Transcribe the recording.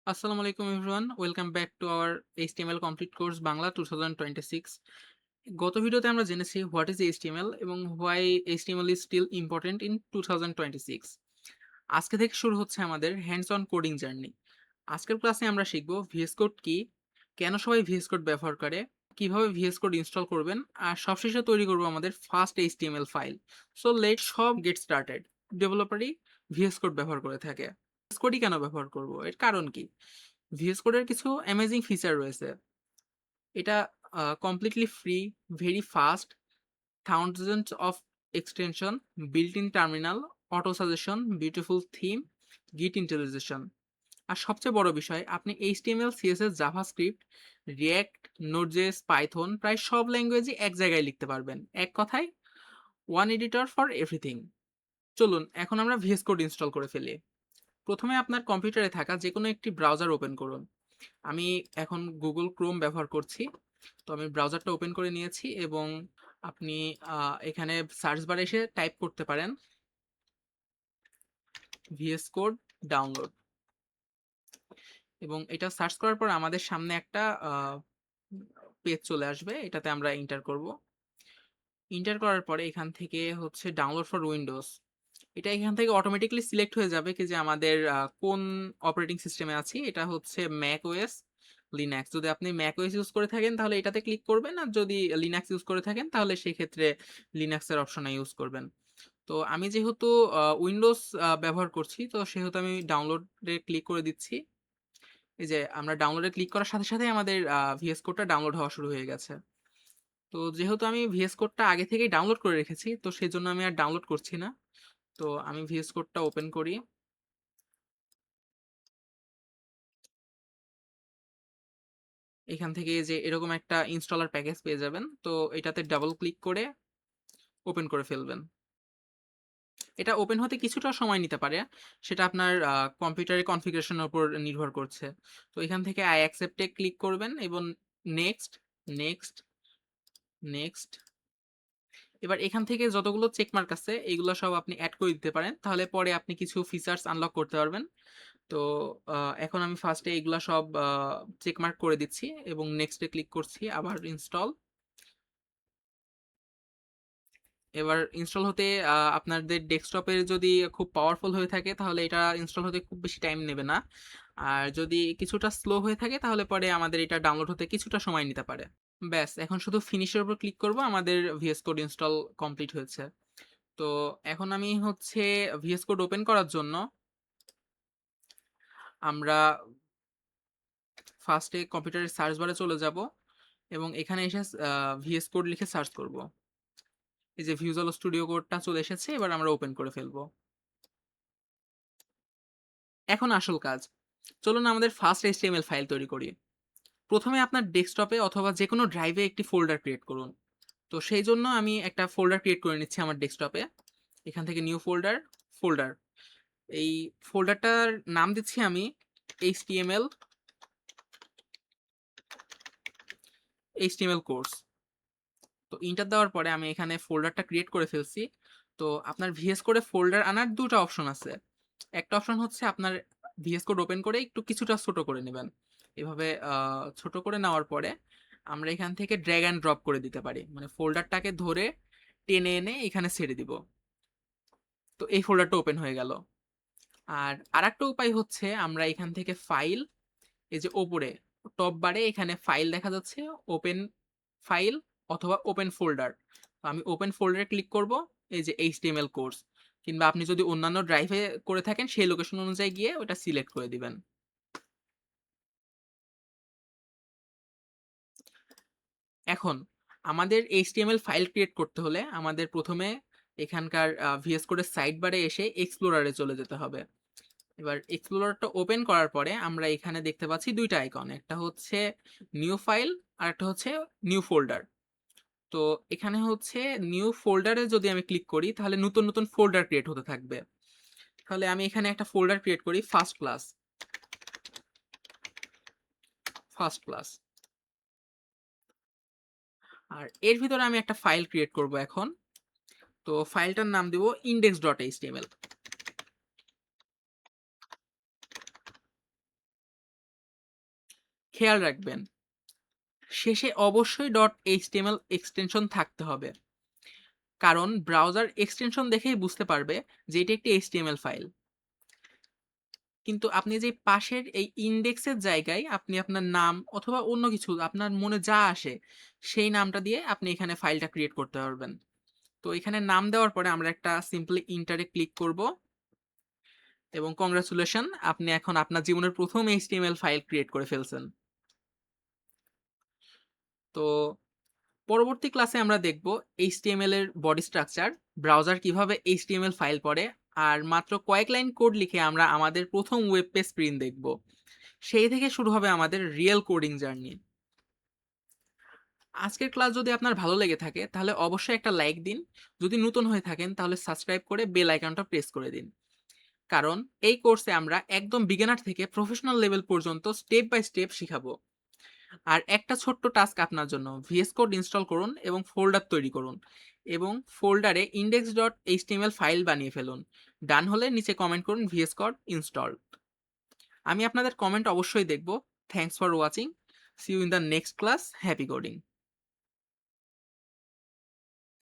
আসসালামু আলাইকুম everyone, welcome back to our HTML complete course Bangla 2026। গত ভিডিওতে আমরা জেনেছি হোয়াট ইজ এইচটিএমএল এবং why HTML is still important in 2026। আজকে থেকে শুরু হচ্ছে আমাদের হ্যান্ডস অন কোডিং জার্নি। আজকের ক্লাসে আমরা শিখব ভিএস কোড কি, কেন সবাই ভিএস কোড ব্যবহার করে, কিভাবে ভিএস কোড ইনস্টল করবেন, আর সবশেষে তৈরি করব আমাদের first HTML file. So let's get started. ডেভেলপারই ভিএস কোড ব্যবহার করে থাকে। ভিএস কোডই কেন ব্যবহার করব, এর কারণ কি? ভিএস কোডের কিছু অ্যামেজিং ফিচার রয়েছে। এটা completely free, very fast, thousands of extension, built in terminal, auto suggestion, beautiful theme, git integration. আর সবচেয়ে বড় বিষয়, আপনি HTML, CSS, JavaScript, React, NodeJS, Python প্রায় সব ল্যাঙ্গুয়েজই এক জায়গায় লিখতে পারবেন। এক কথায় ওয়ান এডিটর ফর এভরিথিং। চলুন এখন আমরা ভিএস কোড ইনস্টল করে ফেলি। প্রথমে আপনার কম্পিউটারে থাকা যে কোনো একটি ব্রাউজার ওপেন করুন। আমি এখন গুগল ক্রোম ব্যবহার করছি। তো আমি ব্রাউজারটা ওপেন করে নিয়েছি এবং আপনি এখানে সার্চ বারে এসে টাইপ করতে পারেন ভিএস কোড ডাউনলোড, এবং এটা সার্চ করার পর আমাদের সামনে একটা পেজ চলে আসবে। এটাতে আমরা এন্টার করব। এন্টার করার পরে এখান থেকে হচ্ছে ডাউনলোড ফর উইন্ডোজ, এটা এখান থেকে অটোমেটিক্যালি সিলেক্ট হয়ে যাবে কি যে আমাদের কোন অপারেটিং সিস্টেমে আছি। এটা হচ্ছে ম্যাক ওএস, লিনাক্স। যদি আপনি ম্যাক ওএস ইউজ করে থাকেন তাহলে এটাতে ক্লিক করবেন, আর যদি লিনাক্স ইউজ করে থাকেন তাহলে সেই ক্ষেত্রে লিনাক্সের অপশনে ইউজ করবেন। তো আমি যেহেতু উইন্ডোজ ব্যবহার করছি, তো সেহেতু আমি ডাউনলোডে ক্লিক করে দিচ্ছি। এই যে আমরা ডাউনলোডে ক্লিক করার সাথে সাথে আমাদের ভিএস কোডটা ডাউনলোড হওয়া শুরু হয়ে গেছে। তো যেহেতু আমি ভিএস কোডটা আগে থেকেই ডাউনলোড করে রেখেছি, তো সেই জন্য আমি আর ডাউনলোড করছি না। তো আমি ভিএস কোডটা ওপেন করি। এখান থেকে এই যে এরকম একটা ইনস্টলার প্যাকেজ পেয়ে যাবেন। তো এটাতে ডাবল ক্লিক করে ওপেন করে ফেলবেন। এটা ওপেন হতে কিছুটা সময় নিতে পারে, সেটা আপনার কম্পিউটারের কনফিগারেশনের উপর নির্ভর করছে। তো এখান থেকে আই অ্যাকসেপ্টে ক্লিক করবেন এবং নেক্সট, নেক্সট, নেক্সট। এবার এখান থেকে যতগুলো চেকমার্ক আছে এগুলো সব আপনি অ্যাড করে দিতে পারেন, তাহলে পরে আপনি কিছু ফিচার্স আনলক করতে পারবেন। তো এখন আমি ফার্স্টে এগুলা সব চেকমার্ক করে দিচ্ছি এবং নেক্সটে ক্লিক করছি, আবার ইনস্টল। এবার ইনস্টল হতে আপনাদের ডেস্কটপের যদি খুব পাওয়ারফুল হয়ে থাকে তাহলে এটা ইনস্টল হতে খুব বেশি টাইম নেবে না। আর যদি কিছুটা স্লো হয়ে থাকে তাহলে পরে আমাদের এটা ডাউনলোড হতে কিছুটা সময় নিতে পারে। ব্যাস, এখন শুধু ফিনিশের উপর ক্লিক করব, আমাদের ভিএস কোড ইনস্টল কমপ্লিট হয়েছে। তো এখন আমি হচ্ছে ভিএস কোড ওপেন করার জন্য আমরা ফার্স্টে কম্পিউটারের সার্চ বারে চলে যাব এবং এখানে এসে ভিএস কোড লিখে সার্চ করব। এই যে ভিজুয়াল স্টুডিও কোডটা চলে এসেছে, এবার আমরা ওপেন করে ফেলবো। এখন আসল কাজ, চলুন আমাদের ফার্স্ট এইচটিএমএল ফাইল তৈরি করি। প্রথমে আপনার ডেস্কটপে অথবা যে কোনো ড্রাইভে একটি ফোল্ডার ক্রিয়েট করুন। তো সেই জন্য আমি একটা ফোল্ডার ক্রিয়েট করে নিচ্ছি আমার ডেস্কটপে। এখান থেকে নিউ ফোল্ডার, ফোল্ডার, এই ফোল্ডারটার নাম দিচ্ছি আমি এইচটিএমএল, এইচটিএমএল কোর্স। তো ইন্টার দেওয়ার পরে আমি এখানে ফোল্ডারটা ক্রিয়েট করে ফেলছি। তো আপনার ভিএস কোডে ফোল্ডার আনার দুটো অপশন আছে। একটা অপশন হচ্ছে আপনার ভিএস কোড ওপেন করে একটু কিছুটা ছোট করে নেবেন। এভাবে ছোট করে নেওয়ার পরে আমরা এখান থেকে ড্র্যাগ অ্যান্ড ড্রপ করে দিতে পারি, মানে ফোল্ডারটাকে ধরে টেনে এনে এখানে ছেড়ে দিব। তো এই ফোল্ডারটা ওপেন হয়ে গেল। আর আরেকটা উপায় হচ্ছে আমরা এখান থেকে ফাইল, এই যে ওপরে টপ বারে এখানে ফাইল দেখা যাচ্ছে, ওপেন ফাইল অথবা ওপেন ফোল্ডার। আমি ওপেন ফোল্ডারে ক্লিক করব, এই যে এইচটিএমএল কোর্স, কিংবা আপনি যদি অন্যান্য ড্রাইভে করে থাকেন সেই লোকেশন অনুযায়ী গিয়ে ওটা সিলেক্ট করে দিবেন। এখন আমাদের এইচটিএমএল ফাইল ক্রিয়েট করতে হলে আমাদের প্রথমে এখানকার ভিএস কোডের সাইড বারে এসে এক্সপ্লোরারে চলে যেতে হবে। এবার এক্সপ্লোরারটা ওপেন করার পরে আমরা এখানে দেখতে পাচ্ছি দুইটা আইকন, একটা হচ্ছে নিউ ফাইল আর একটা হচ্ছে নিউ ফোল্ডার। তো এখানে হচ্ছে নিউ ফোল্ডারে যদি আমি ক্লিক করি তাহলে নতুন নতুন ফোল্ডার ক্রিয়েট হতে থাকবে। তাহলে আমি এখানে একটা ফোল্ডার ক্রিয়েট করি, ফার্স্ট ক্লাস, ফার্স্ট ক্লাস। আর এর ভিতরে আমি একটা ফাইল ক্রিয়েট করব এখন। তো ফাইলটার নাম দিব index.html। খেয়াল রাখবেন শেষে অবশ্যই .html এক্সটেনশন থাকতে হবে, কারণ ব্রাউজার এক্সটেনশন দেখেই বুঝতে পারবে যে এটি একটি HTML ফাইল। কিন্তু আপনি যে পাশের এই ইনডেক্সের জায়গায় আপনি আপনার নাম অথবা অন্য কিছু আপনার মনে যা আসে সেই নামটা দিয়ে আপনি এখানে ফাইলটা ক্রিয়েট করতে পারবেন। তো এখানে নাম দেওয়ার পরে আমরা একটা সিম্পলি ইন্টারে ক্লিক করব এবং কংগ্রাচুলেশন, আপনি এখন আপনার জীবনের প্রথম HTML ফাইল ক্রিয়েট করে ফেলছেন। তো পরবর্তী ক্লাসে আমরা দেখব HTML এর বডি স্ট্রাকচার, ব্রাউজার কিভাবে HTML ফাইল পড়ে, আর মাত্র কয়েক লাইন কোড লিখে আমরা আমাদের প্রথম ওয়েব পেজ স্ক্রিন দেখব। সেই থেকে শুরু হবে আমাদের রিয়েল কোডিং জার্নি। আজকের ক্লাস যদি আপনার ভালো লেগে থাকে তাহলে অবশ্যই একটা লাইক দিন। যদি নতুন হয়ে থাকেন তাহলে সাবস্ক্রাইব করে বেল আইকনটা প্রেস করে দিন, কারণ এই কোর্সে আমরা একদম বিগিনার থেকে প্রফেশনাল লেভেল পর্যন্ত স্টেপ বাই স্টেপ শিখাবো। আর একটা ছোট্ট টাস্ক আপনার জন্য, ভিএস কোড ইনস্টল করুন এবং ফোল্ডার তৈরি করুন এবং ফোল্ডারে index.html ফাইল বানিয়ে ফেলুন। ডান হলে নিচে কমেন্ট করুন ভিএস কোড ইনস্টল। আমি আপনাদের কমেন্ট অবশ্যই দেখব। Thanks for watching. See you in the next class. Happy coding.